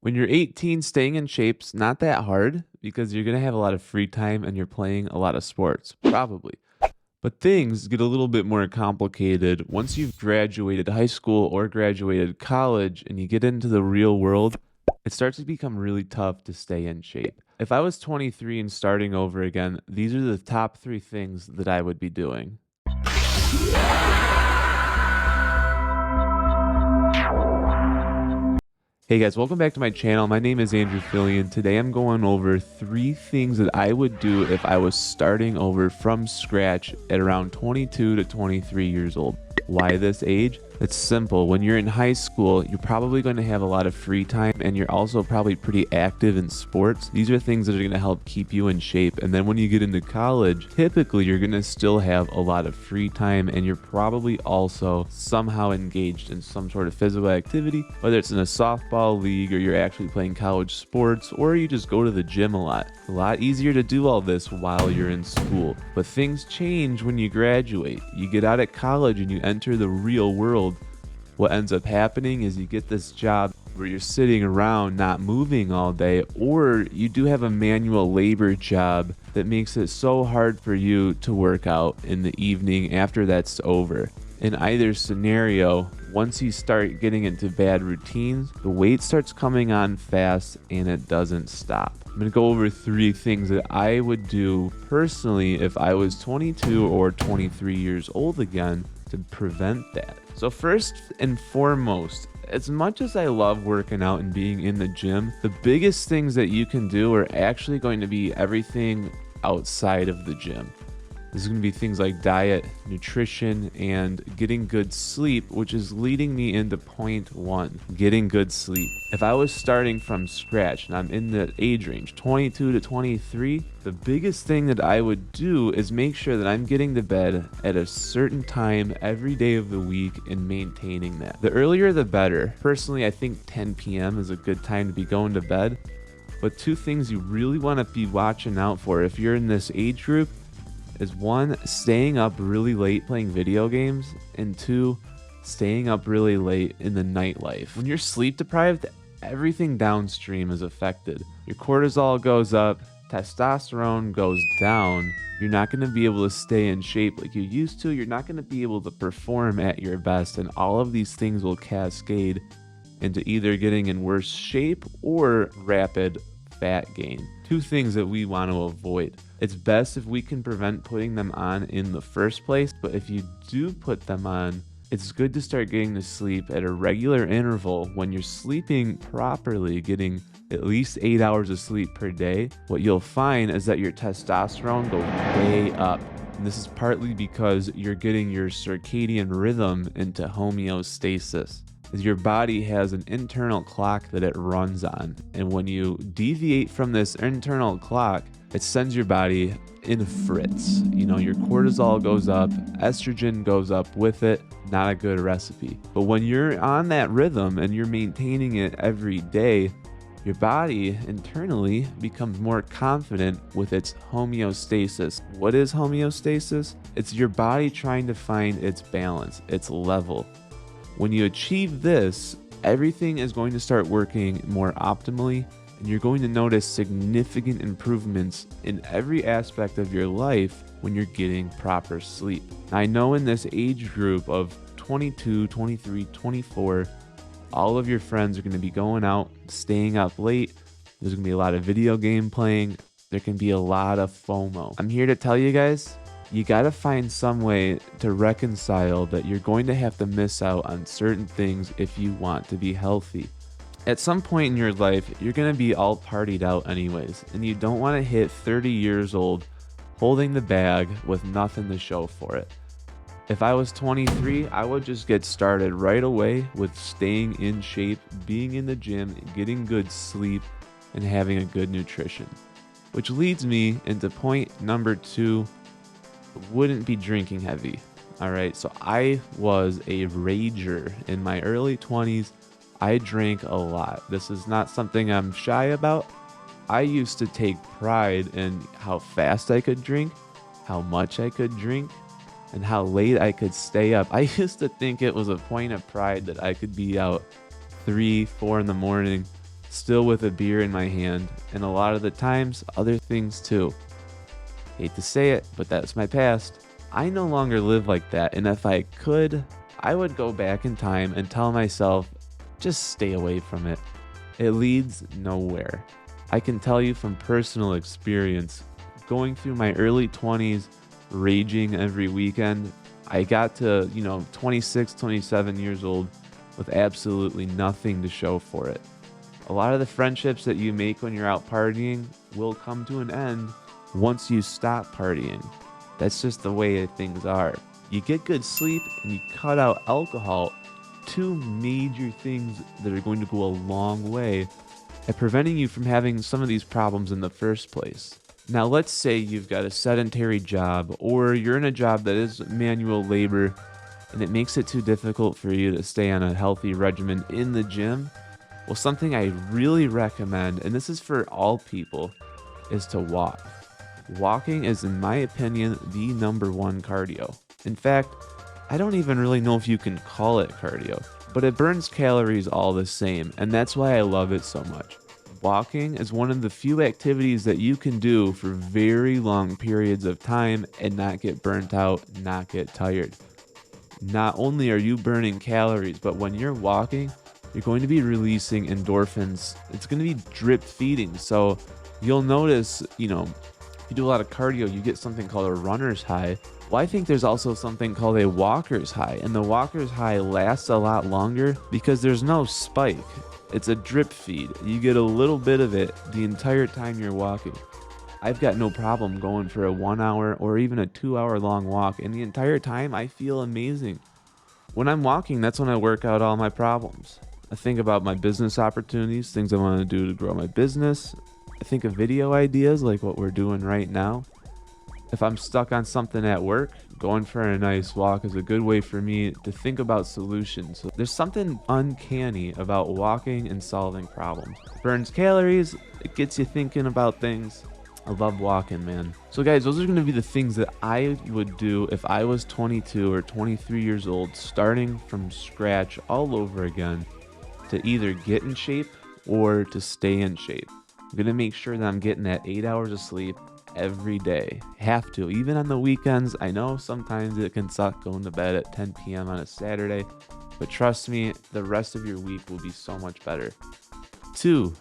When you're 18, staying in shape's not that hard because you're going to have a lot of free time and you're playing a lot of sports, probably. But things get a little bit more complicated once you've graduated high school or graduated college and you get into the real world. It starts to become really tough to stay in shape. If I was 23 and starting over again, these are the top three things that I would be doing. Hey guys, welcome back to my channel. My name is Andrew Fillion. Today I'm going over three things that I would do if I was starting over from scratch at around 22 to 23 years old. Why this age? It's simple. When you're in high school, you're probably going to have a lot of free time and you're also probably pretty active in sports. These are things that are going to help keep you in shape. And then when you get into college, typically you're going to still have a lot of free time and you're probably also somehow engaged in some sort of physical activity, whether it's in a softball league or you're actually playing college sports or you just go to the gym a lot. It's a lot easier to do all this while you're in school. But things change when you graduate. You get out of college and you enter the real world. What ends up happening is you get this job where you're sitting around not moving all day, or you do have a manual labor job that makes it so hard for you to work out in the evening after that's over. In either scenario, once you start getting into bad routines, the weight starts coming on fast and it doesn't stop. I'm going to go over three things that I would do personally if I was 22 or 23 years old again to prevent that. So first and foremost, as much as I love working out and being in the gym, the biggest things that you can do are actually going to be everything outside of the gym. This is going to be things like diet, nutrition, and getting good sleep, which is leading me into point one, getting good sleep. If I was starting from scratch and I'm in the age range 22 to 23, the biggest thing that I would do is make sure that I'm getting to bed at a certain time every day of the week and maintaining that. The earlier the better. Personally, I think 10 p.m. is a good time to be going to bed. But two things you really want to be watching out for if you're in this age group is one, staying up really late playing video games, and two, staying up really late in the nightlife. When you're sleep deprived, everything downstream is affected. Your cortisol goes up, testosterone goes down. You're not going to be able to stay in shape like you used to. You're not going to be able to perform at your best, and all of these things will cascade into either getting in worse shape or rapid fat gain. Two things that we want to avoid. It's best if we can prevent putting them on in the first place, but if you do put them on, it's good to start getting to sleep at a regular interval. When you're sleeping properly, getting at least 8 hours of sleep per day, what you'll find is that your testosterone goes way up. And this is partly because you're getting your circadian rhythm into homeostasis. Your body has an internal clock that it runs on, and when you deviate from this internal clock, it sends your body in fritz. You know, your cortisol goes up, estrogen goes up with it. Not a good recipe. But when you're on that rhythm and you're maintaining it every day, your body internally becomes more confident with its homeostasis. What is homeostasis? It's your body trying to find its balance, its level. When you achieve this, everything is going to start working more optimally, and you're going to notice significant improvements in every aspect of your life when you're getting proper sleep. I know in this age group of 22, 23, 24, all of your friends are going to be going out, staying up late. There's going to be a lot of video game playing. There can be a lot of FOMO. I'm here to tell you guys, you got to find some way to reconcile that you're going to have to miss out on certain things if you want to be healthy. At some point in your life, you're going to be all partied out anyways, and you don't want to hit 30 years old holding the bag with nothing to show for it. If I was 23, I would just get started right away with staying in shape, being in the gym, getting good sleep, and having a good nutrition. Which leads me into point number two. Wouldn't be drinking heavy. All right, so I was a rager in my early 20s. I drank a lot. This is not something I'm shy about. I used to take pride in how fast I could drink, how much I could drink, and how late I could stay up. I used to think it was a point of pride that I could be out 3, 4 in the morning still with a beer in my hand, and a lot of the times, other things too. Hate to say it, but that's my past. I no longer live like that, and if I could, I would go back in time and tell myself, just stay away from it. It leads nowhere. I can tell you from personal experience, going through my early 20s, raging every weekend, I got to, 26, 27 years old with absolutely nothing to show for it. A lot of the friendships that you make when you're out partying will come to an end once you stop partying. That's just the way things are. You get good sleep and you cut out alcohol, two major things that are going to go a long way at preventing you from having some of these problems in the first place. Now, let's say you've got a sedentary job, or you're in a job that is manual labor and it makes it too difficult for you to stay on a healthy regimen in the gym. Well, something I really recommend, and this is for all people, is to walk. Walking is, in my opinion, the #1 cardio. In fact, I don't even really know if you can call it cardio, but it burns calories all the same, and that's why I love it so much. Walking is one of the few activities that you can do for very long periods of time and not get burnt out, not get tired. Not only are you burning calories, but when you're walking, you're going to be releasing endorphins. It's going to be drip feeding. So you'll notice, if you do a lot of cardio, you get something called a runner's high. Well, I think there's also something called a walker's high, and the walker's high lasts a lot longer because there's no spike. It's a drip feed. You get a little bit of it the entire time you're walking. I've got no problem going for a 1 hour or even a 2 hour long walk, and the entire time I feel amazing. When I'm walking, that's when I work out all my problems. I think about my business opportunities, things I want to do to grow my business. I think of video ideas like what we're doing right now. If I'm stuck on something at work, going for a nice walk is a good way for me to think about solutions. So there's something uncanny about walking and solving problems. It burns calories, it gets you thinking about things. I love walking, man. So guys, those are going to be the things that I would do if I was 22 or 23 years old, starting from scratch all over again, to either get in shape or to stay in shape. I'm going to make sure that I'm getting that 8 hours of sleep every day. Have to, even on the weekends. I know sometimes it can suck going to bed at 10 p.m. on a Saturday, but trust me, the rest of your week will be so much better. 2,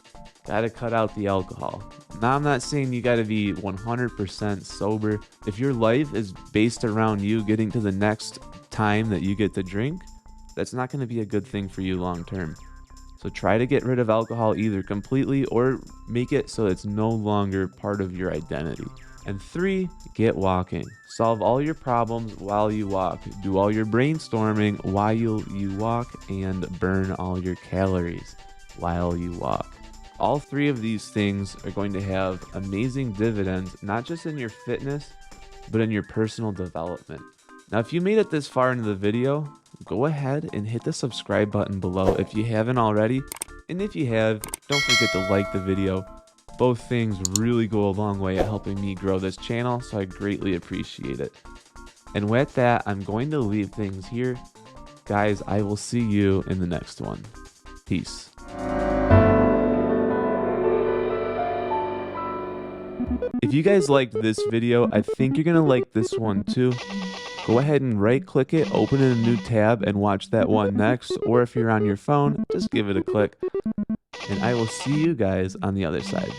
gotta cut out the alcohol. Now, I'm not saying you gotta be 100% sober. If your life is based around you getting to the next time that you get to drink, that's not gonna be a good thing for you long term. So try to get rid of alcohol either completely or make it so it's no longer part of your identity. And 3, get walking. Solve all your problems while you walk. Do all your brainstorming while you walk, and burn all your calories while you walk. All 3 of these things are going to have amazing dividends, not just in your fitness, but in your personal development. Now, if you made it this far into the video, go ahead and hit the subscribe button below if you haven't already. And if you have, don't forget to like the video. Both things really go a long way at helping me grow this channel, so I greatly appreciate it. And with that, I'm going to leave things here. Guys, I will see you in the next one. Peace. If you guys liked this video, I think you're going to like this one too. Go ahead and right click it, open in a new tab, and watch that one next. Or if you're on your phone, just give it a click. And I will see you guys on the other side.